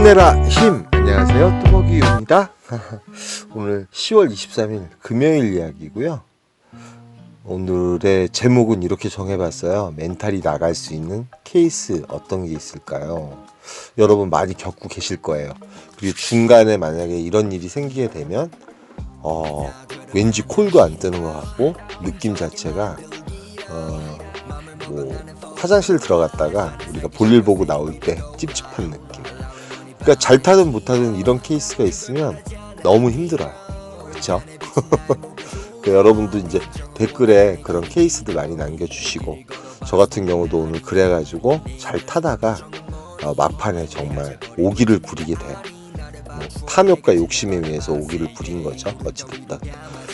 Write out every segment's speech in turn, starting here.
힘내라 힘! 안녕하세요, 뚜벅이입니다. 오늘 10월 23일 금요일 이야기고요. 오늘의 제목은 이렇게 정해봤어요. 멘탈이 나갈 수 있는 케이스 어떤 게 있을까요? 여러분 많이 겪고 계실 거예요. 그리고 중간에 만약에 이런 일이 생기게 되면 왠지 콜도 안 뜨는 것 같고 느낌 자체가 화장실 들어갔다가 우리가 볼일 보고 나올 때 찝찝한 느낌. 그러니까 잘 타든 못 타든 이런 케이스가 있으면 너무 힘들어요. 그렇죠? 여러분도 이제 댓글에 그런 케이스들 많이 남겨주시고, 저 같은 경우도 오늘 그래가지고 잘 타다가 막판에 정말 오기를 부리게 돼요. 탐욕과 욕심에 의해서 오기를 부린 거죠. 어찌됐든.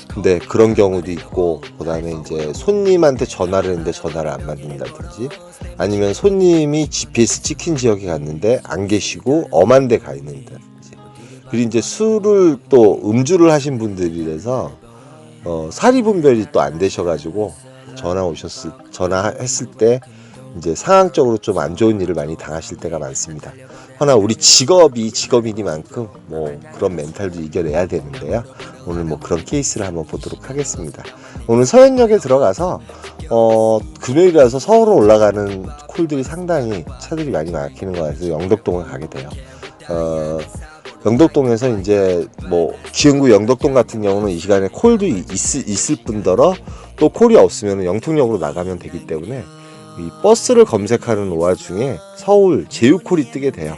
근데 그런 경우도 있고, 그 다음에 이제 손님한테 전화를 했는데 전화를 안 받는다든지, 아니면 손님이 GPS 찍힌 지역에 갔는데 안 계시고 엄한 데 가 있는다든지. 그리고 이제 술을 또 음주를 하신 분들이라서 사리 분별이 또 안 되셔가지고 전화했을 때 이제 상황적으로 좀 안 좋은 일을 많이 당하실 때가 많습니다. 허나 우리 직업이니만큼 그런 멘탈도 이겨내야 되는데요. 오늘 그런 케이스를 한번 보도록 하겠습니다. 오늘 서현역에 들어가서 금요일이라서 서울로 올라가는 콜들이 상당히 차들이 많이 막히는 것 같아서 영덕동을 가게 돼요. 영덕동에서 이제 기흥구 영덕동 같은 경우는 이 시간에 콜도 있을 뿐더러 또 콜이 없으면 영통역으로 나가면 되기 때문에 이 버스를 검색하는 와중에 서울 제휴콜이 뜨게 돼요.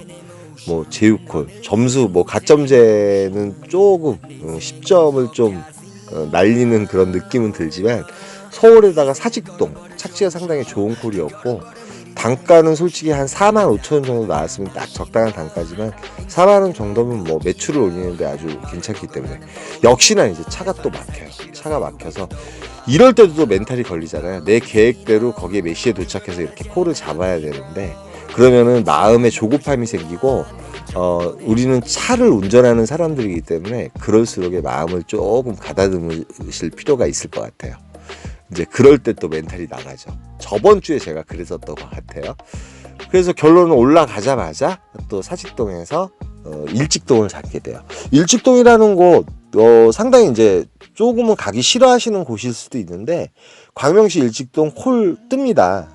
제휴콜 점수 가점제는 조금 10점을 좀 날리는 그런 느낌은 들지만, 서울에다가 사직동 착지가 상당히 좋은 콜이었고, 단가는 솔직히 한 45,000원 정도 나왔으면 딱 적당한 단가지만 40,000원 정도면 매출을 올리는데 아주 괜찮기 때문에, 역시나 이제 차가 또 막혀요. 차가 막혀서 이럴 때도 또 멘탈이 걸리잖아요. 내 계획대로 거기에 몇 시에 도착해서 이렇게 콜을 잡아야 되는데, 그러면은 마음에 조급함이 생기고 우리는 차를 운전하는 사람들이기 때문에 그럴수록의 마음을 조금 가다듬으실 필요가 있을 것 같아요. 이제 그럴 때 또 멘탈이 나가죠. 저번 주에 제가 그랬었던 것 같아요. 그래서 결론은 올라가자마자 또 사직동에서 일직동을 잡게 돼요. 일직동이라는 곳 상당히 이제 조금은 가기 싫어하시는 곳일 수도 있는데, 광명시 일직동 콜 뜹니다.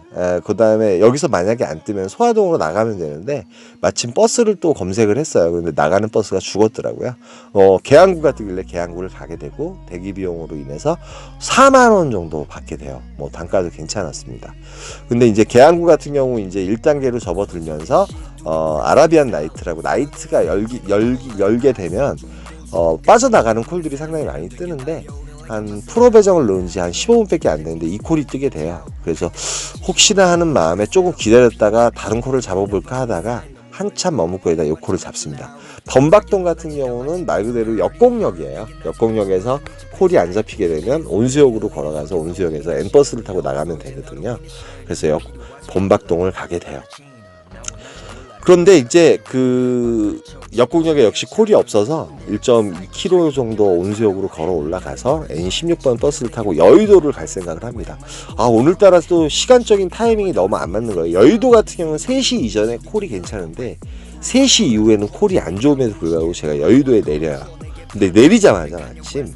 그 다음에 여기서 만약에 안 뜨면 소화동으로 나가면 되는데, 마침 버스를 또 검색을 했어요. 근데 나가는 버스가 죽었더라고요. 계양구가 뜨길래 계양구를 가게 되고, 대기 비용으로 인해서 40,000원 정도 받게 돼요. 단가도 괜찮았습니다. 근데 이제 계양구 같은 경우 이제 1단계로 접어들면서 아라비안 나이트라고, 나이트가 열게 되면 빠져나가는 콜들이 상당히 많이 뜨는데, 한 프로 배정을 넣은 지 한 15분밖에 안 되는데 이 콜이 뜨게 돼요. 그래서 혹시나 하는 마음에 조금 기다렸다가 다른 콜을 잡아볼까 하다가 한참 머뭇고 있다 이 콜을 잡습니다. 범박동 같은 경우는 말 그대로 역곡역이에요. 역곡역에서 콜이 안 잡히게 되면 온수역으로 걸어가서 온수역에서 N버스를 타고 나가면 되거든요. 그래서 범박동을 가게 돼요. 그런데 이제 그 역곡역에 역시 콜이 없어서 1.2km 정도 온수역으로 걸어 올라가서 N16번 버스를 타고 여의도를 갈 생각을 합니다. 오늘따라 또 시간적인 타이밍이 너무 안 맞는 거예요. 여의도 같은 경우는 3시 이전에 콜이 괜찮은데 3시 이후에는 콜이 안 좋음에도 불구하고 제가 여의도에 내려요. 근데 내리자마자 마침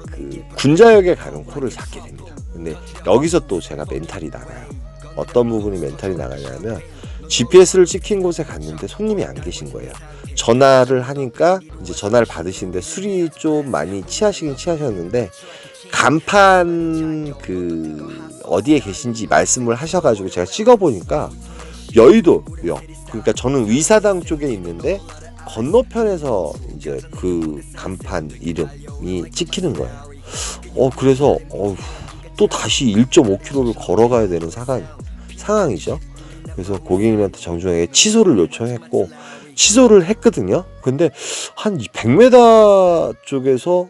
그 군자역에 가는 콜을 잡게 됩니다. 근데 여기서 또 제가 멘탈이 나가요. 어떤 부분이 멘탈이 나가냐면, GPS를 찍힌 곳에 갔는데 손님이 안 계신 거예요. 전화를 하니까 이제 전화를 받으시는데 술이 좀 많이 취하셨는데, 간판 어디에 계신지 말씀을 하셔가지고 제가 찍어보니까 여의도역, 그러니까 저는 위사당 쪽에 있는데 건너편에서 이제 그 간판 이름이 찍히는 거예요. 그래서 또 다시 1.5km를 걸어가야 되는 상황이죠. 그래서 고객님한테 정중하게 취소를 요청했고 취소를 했거든요. 근데 한 100m 쪽에서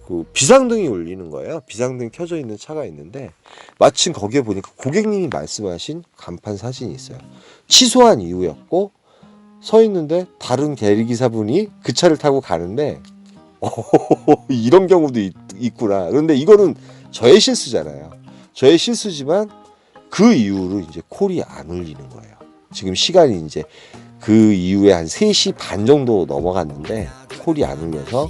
그 비상등이 울리는 거예요. 비상등이 켜져 있는 차가 있는데, 마침 거기에 보니까 고객님이 말씀하신 간판 사진이 있어요. 취소한 이후였고 서 있는데 다른 대리기사분이 그 차를 타고 가는데 이런 경우도 있구나. 그런데 이거는 저의 실수잖아요. 저의 실수지만 그 이후로 이제 콜이 안 울리는 거예요. 지금 시간이 이제 그 이후에 한 3시 반 정도 넘어갔는데 콜이 안 울려서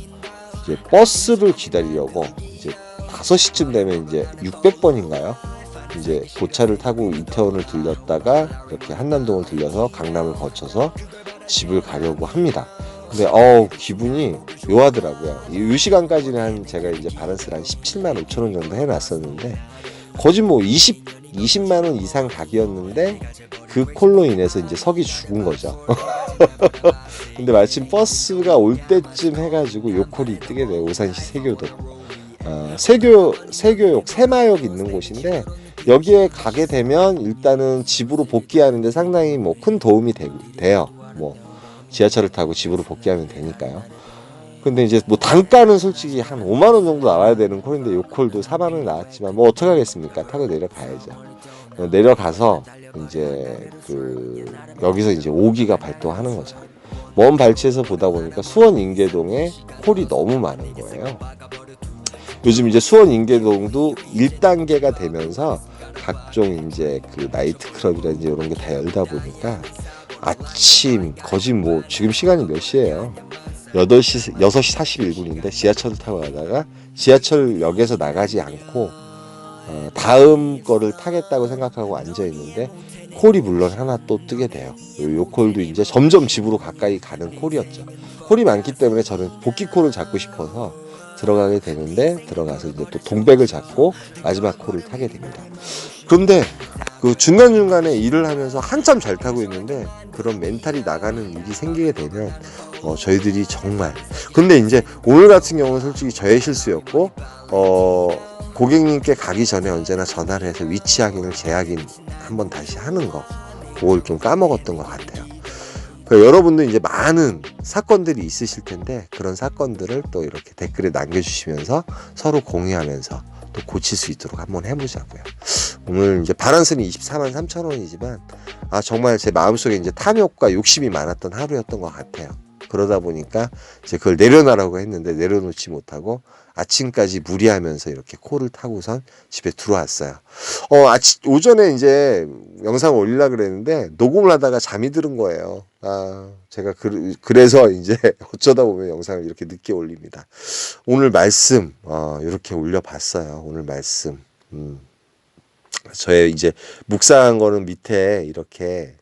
이제 버스를 기다리려고 이제 5시쯤 되면 이제 600번인가요? 이제 고차를 타고 이태원을 들렸다가 이렇게 한남동을 들려서 강남을 거쳐서 집을 가려고 합니다. 근데 기분이 묘하더라고요. 이 시간까지는 한 제가 이제 바란스를 한 17만 5천 원 정도 해놨었는데 거의 뭐 20만 원 이상 각이었는데 그 콜로 인해서 이제 석이 죽은 거죠. 근데 마침 버스가 올 때쯤 해가지고 요 콜이 뜨게 돼요. 오산시 세교도. 세교역, 새마역 있는 곳인데 여기에 가게 되면 일단은 집으로 복귀하는데 상당히 뭐 큰 도움이 돼요. 뭐 지하철을 타고 집으로 복귀하면 되니까요. 근데 이제 뭐 단가는 솔직히 한 5만 원 정도 나와야 되는 콜인데 요 콜도 4만 원 나왔지만 뭐 어떡 하겠습니까? 타고 내려가야죠. 내려가서 이제 여기서 이제 5기가 발동하는 거죠. 먼 발치에서 보다 보니까 수원 인계동에 콜이 너무 많은 거예요. 요즘 이제 수원 인계동도 1단계가 되면서 각종 이제 나이트 클럽이라든지 이런 게 다 열다 보니까 아침 거진 뭐 지금 시간이 몇 시예요? 6시 41분인데 지하철을 타고 가다가 지하철역에서 나가지 않고 다음 거를 타겠다고 생각하고 앉아 있는데 콜이 물론 하나 또 뜨게 돼요. 요 콜도 이제 점점 집으로 가까이 가는 콜이었죠. 콜이 많기 때문에 저는 복귀 콜을 잡고 싶어서 들어가게 되는데 들어가서 이제 또 동백을 잡고 마지막 콜을 타게 됩니다. 그런데 중간중간에 일을 하면서 한참 잘 타고 있는데 그런 멘탈이 나가는 일이 생기게 되면 저희들이 정말 근데 이제 오늘 같은 경우는 솔직히 저의 실수였고 고객님께 가기 전에 언제나 전화를 해서 위치 확인을 재확인 한번 다시 하는 거 그걸 좀 까먹었던 것 같아요. 그러니까 여러분도 이제 많은 사건들이 있으실 텐데 그런 사건들을 또 이렇게 댓글에 남겨주시면서 서로 공유하면서 또 고칠 수 있도록 한번 해보자고요. 오늘 이제 바란스는 24만 3천 원이지만 정말 제 마음속에 이제 탐욕과 욕심이 많았던 하루였던 것 같아요. 그러다 보니까 이제 그걸 내려놔라고 했는데 내려놓지 못하고 아침까지 무리하면서 이렇게 콜을 타고선 집에 들어왔어요. 오전에 이제 영상을 올리려고 그랬는데 녹음을 하다가 잠이 드는 거예요. 제가 그래서 이제 어쩌다 보면 영상을 이렇게 늦게 올립니다. 오늘 말씀 이렇게 올려봤어요. 오늘 말씀 저의 이제 묵상한 거는 밑에 이렇게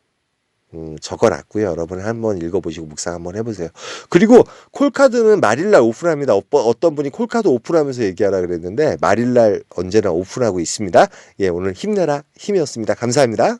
적어놨고요. 여러분 한번 읽어보시고 묵상 한번 해보세요. 그리고 콜카드는 말일날 오픈합니다. 어떤 분이 콜카드 오픈하면서 얘기하라 그랬는데 말일날 언제나 오픈하고 있습니다. 예, 오늘 힘내라 힘이었습니다. 감사합니다.